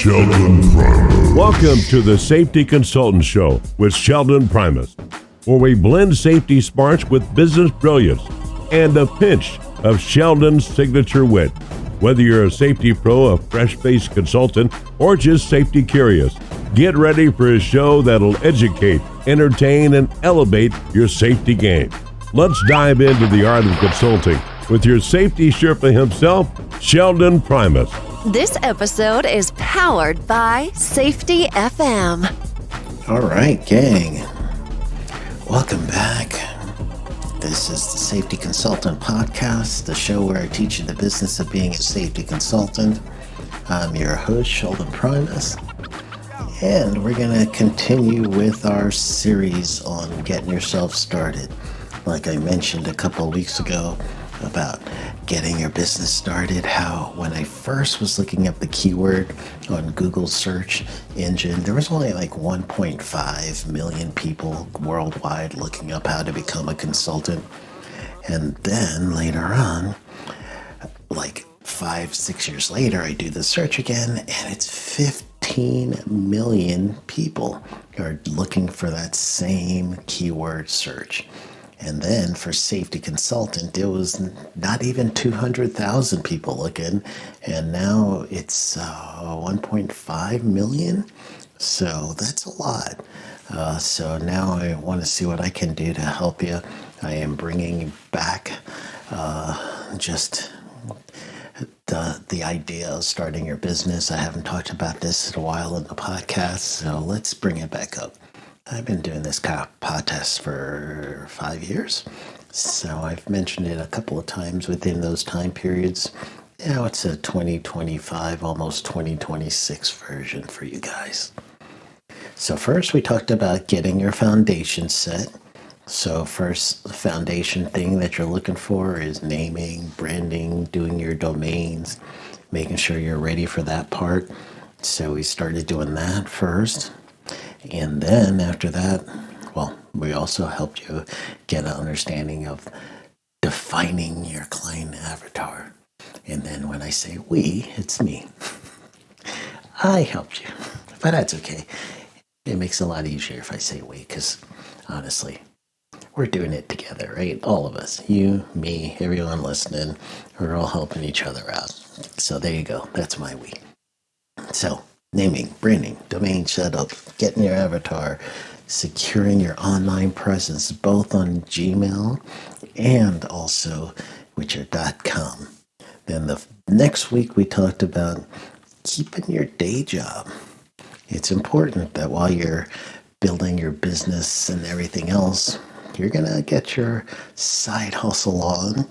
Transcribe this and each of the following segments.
Sheldon Primus. Welcome to the Safety Consultant Show with Sheldon Primus, where we blend safety smarts with business brilliance and a pinch of Sheldon's signature wit. Whether you're a safety pro, a fresh-faced consultant, or just safety curious, get ready for a show that'll educate, entertain, and elevate your safety game. Let's dive into the art of consulting with your safety Sherpa himself, Sheldon Primus. This episode is powered by Safety FM. All right, gang. Welcome back. This is the Safety Consultant Podcast, the show where I teach you the business of being a safety consultant. I'm your host, Sheldon Primus, and we're going to continue with our series on getting yourself started. Like I mentioned a couple of weeks ago about getting your business started, how when I first was looking up the keyword on Google search engine, there was only like 1.5 million people worldwide looking up how to become a consultant. And then later on, like 5-6 years later, I do the search again, and it's 15 million people are looking for that same keyword search. And then for safety consultant, it was not even 200,000 people looking, and now it's 1.5 million. So that's a lot. So now I want to see what I can do to help you. I am bringing back just the idea of starting your business. I haven't talked about this in a while in the podcast, so let's bring it back up. I've been doing this podcast for 5 years, so I've mentioned it a couple of times within those time periods. Now it's a 2025, almost 2026 version for you guys. So first we talked about getting your foundation set. So first, the foundation thing that you're looking for is naming, branding, doing your domains, making sure you're ready for that part. So we started doing that first. And then after that, well, we also helped you get an understanding of defining your client avatar. And then when I say we, it's me. I helped you, but that's okay. It makes it a lot easier if I say we, because honestly, we're doing it together, right? All of us, you, me, everyone listening, we're all helping each other out. So there you go. That's my we. So naming, branding, domain setup, getting your avatar, securing your online presence, both on Gmail and also with your .com. Then the next week we talked about keeping your day job. It's important that while you're building your business and everything else, you're going to get your side hustle on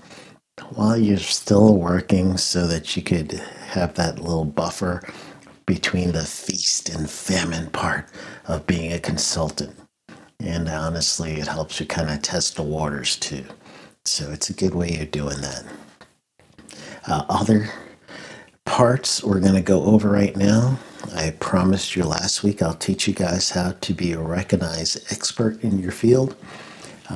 while you're still working so that you could have that little buffer between the feast and famine part of being a consultant. And honestly, it helps you kind of test the waters too. So it's a good way of doing that. Other parts we're going to go over right now. I promised you last week I'll teach you guys how to be a recognized expert in your field.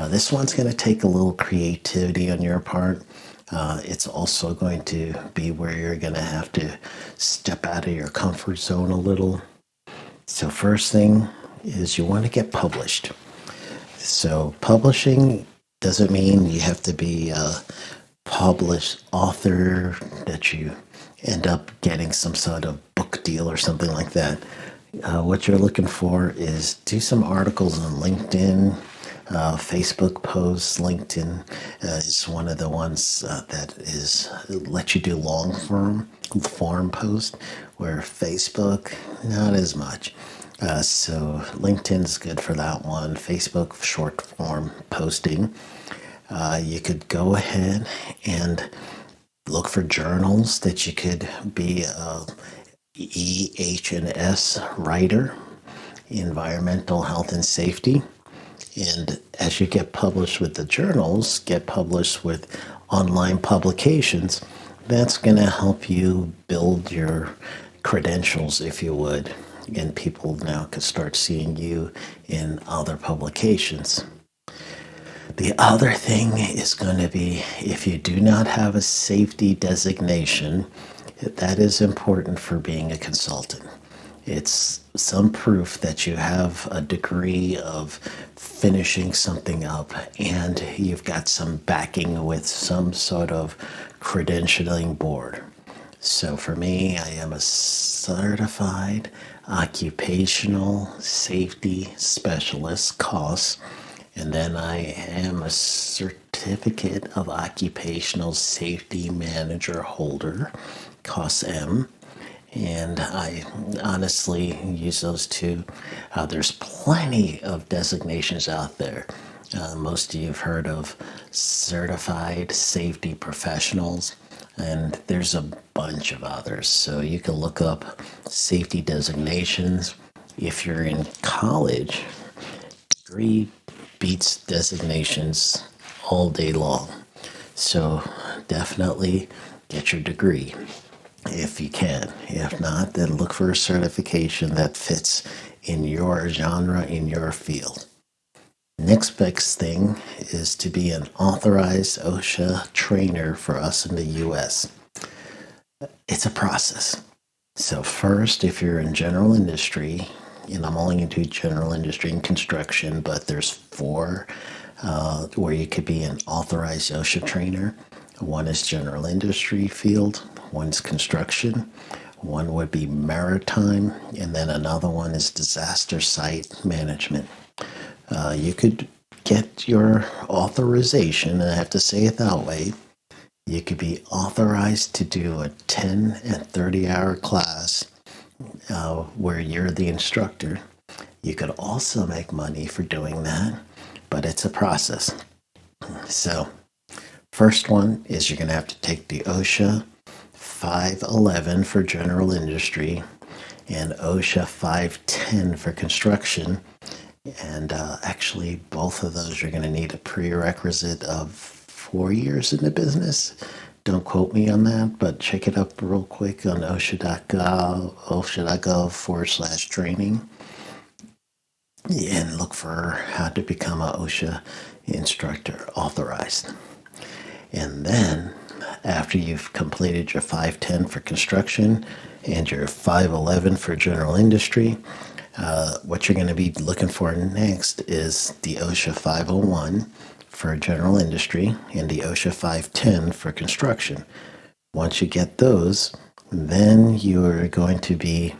This one's going to take a little creativity on your part. It's also going to be where you're going to have to step out of your comfort zone a little. So first thing is you want to get published. So publishing doesn't mean you have to be a published author, that you end up getting some sort of book deal or something like that. What you're looking for is do some articles on LinkedIn, Facebook posts. LinkedIn is one of the ones that is let you do long form post, where Facebook not as much. So LinkedIn's good for that one. Facebook short form posting. You could go ahead and look for journals that you could be a EH&S writer, environmental health and safety. And as you get published with the journals, get published with online publications, that's going to help you build your credentials, if you would. And people now can start seeing you in other publications. The other thing is going to be, if you do not have a safety designation, that is important for being a consultant. It's some proof that you have a degree of finishing something up and you've got some backing with some sort of credentialing board. So for me, I am a certified occupational safety specialist, COSS, and then I am a certificate of occupational safety manager holder, COSM. And I honestly use those two. There's plenty of designations out there. Most of you have heard of certified safety professionals, and there's a bunch of others. So you can look up safety designations. If you're in college, degree beats designations all day long. So definitely get your degree if you can. If not, then look for a certification that fits in your genre, in your field. Next best thing is to be an authorized OSHA trainer for us in the US. It's a process. So first, if you're in general industry, and I'm only going to do general industry and construction, but there's four where you could be an authorized OSHA trainer. One is general industry field, one's construction, one would be maritime, and then another one is disaster site management. You could get your authorization, and I have to say it that way. You could be authorized to do a 10 and 30-hour class where you're the instructor. You could also make money for doing that, but it's a process. So, first one is you're going to have to take the OSHA 511 for general industry and OSHA 510 for construction. And actually, both of those you're going to need a prerequisite of 4 years in the business. Don't quote me on that, but check it up real quick on OSHA.gov/training. And look for how to become an OSHA instructor authorized. And then, after you've completed your 510 for construction and your 511 for general industry, what you're going to be looking for next is the OSHA 501 for general industry and the OSHA 510 for construction. Once you get those, then you're going to be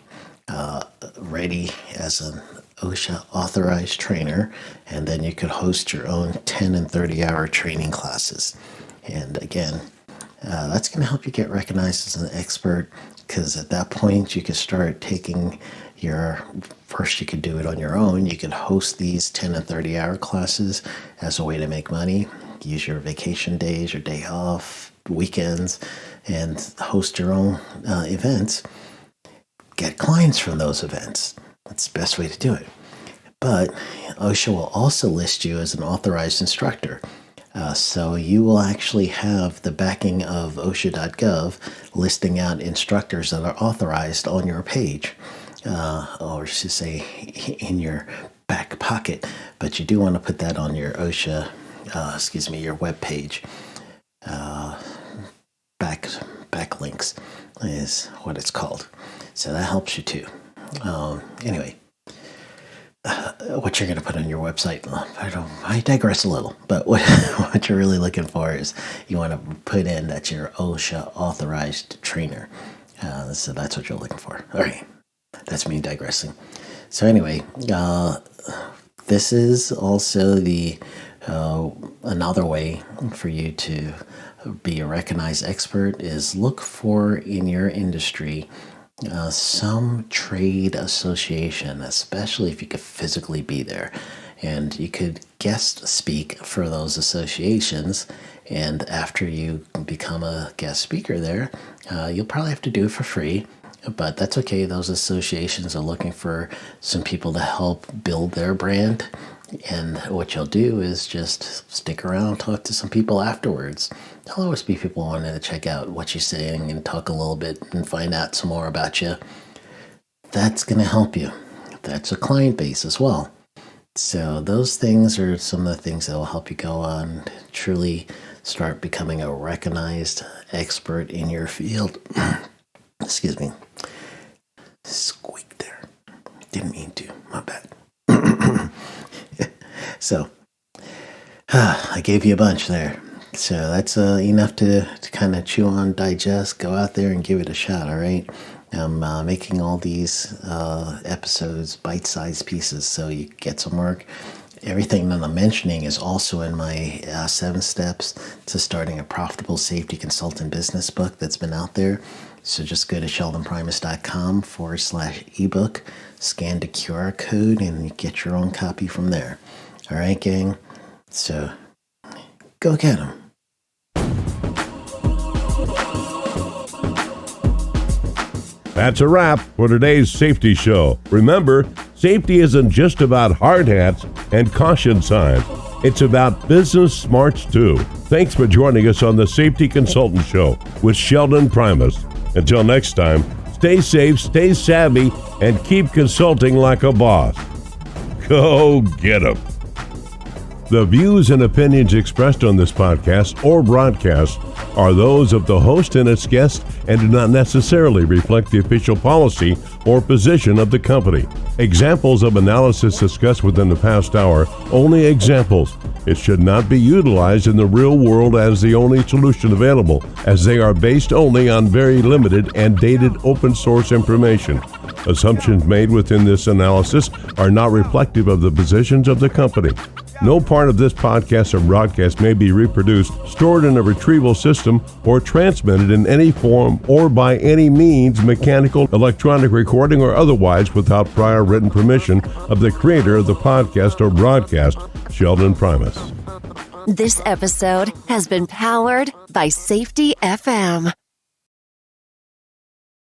ready as an OSHA authorized trainer, and then you could host your own 10 and 30-hour training classes. And again, that's going to help you get recognized as an expert, because at that point you can start taking first you could do it on your own. You can host these 10 and 30-hour classes as a way to make money. Use your vacation days, your day off, weekends, and host your own events. Get clients from those events. That's the best way to do it. But OSHA will also list you as an authorized instructor. So you will actually have the backing of OSHA.gov listing out instructors that are authorized on your page, or I should say in your back pocket. But you do want to put that on your OSHA, your web page. Backlinks is what it's called. So that helps you too. Anyway. What you're going to put on your website, I digress a little, but what you're really looking for is you want to put in that you're OSHA authorized trainer. So that's what you're looking for. All right, that's me digressing. So anyway, this is also another way for you to be a recognized expert is look for in your industry some trade association, especially if you could physically be there, and you could guest speak for those associations. And after you become a guest speaker there, you'll probably have to do it for free, but that's okay. Those associations are looking for some people to help build their brand. And what you'll do is just stick around, talk to some people afterwards. There'll always be people wanting to check out what you're saying and talk a little bit and find out some more about you. That's going to help you. That's a client base as well. So those things are some of the things that will help you go on, truly start becoming a recognized expert in your field. Excuse me. Squeak there. So, I gave you a bunch there. So that's enough to kind of chew on, digest, go out there and give it a shot, all right? I'm making all these episodes bite-sized pieces so you get some work. Everything that I'm mentioning is also in my 7 steps to starting a profitable safety consultant business book that's been out there. So just go to sheldonprimus.com/ebook, scan the QR code, and get your own copy from there. All right, gang? So go get them. That's a wrap for today's safety show. Remember, safety isn't just about hard hats and caution signs. It's about business smarts too. Thanks for joining us on the Safety Consultant Show with Sheldon Primus. Until next time, stay safe, stay savvy, and keep consulting like a boss. Go get 'em. The views and opinions expressed on this podcast or broadcast are those of the host and its guests and do not necessarily reflect the official policy or position of the company. Examples of analysis discussed within the past hour, only examples. It should not be utilized in the real world as the only solution available, as they are based only on very limited and dated open source information. Assumptions made within this analysis are not reflective of the positions of the company. No part of this podcast or broadcast may be reproduced, stored in a retrieval system, or transmitted in any form or by any means, mechanical, electronic recording, or otherwise without prior written permission of the creator of the podcast or broadcast, Sheldon Primus. This episode has been powered by Safety FM.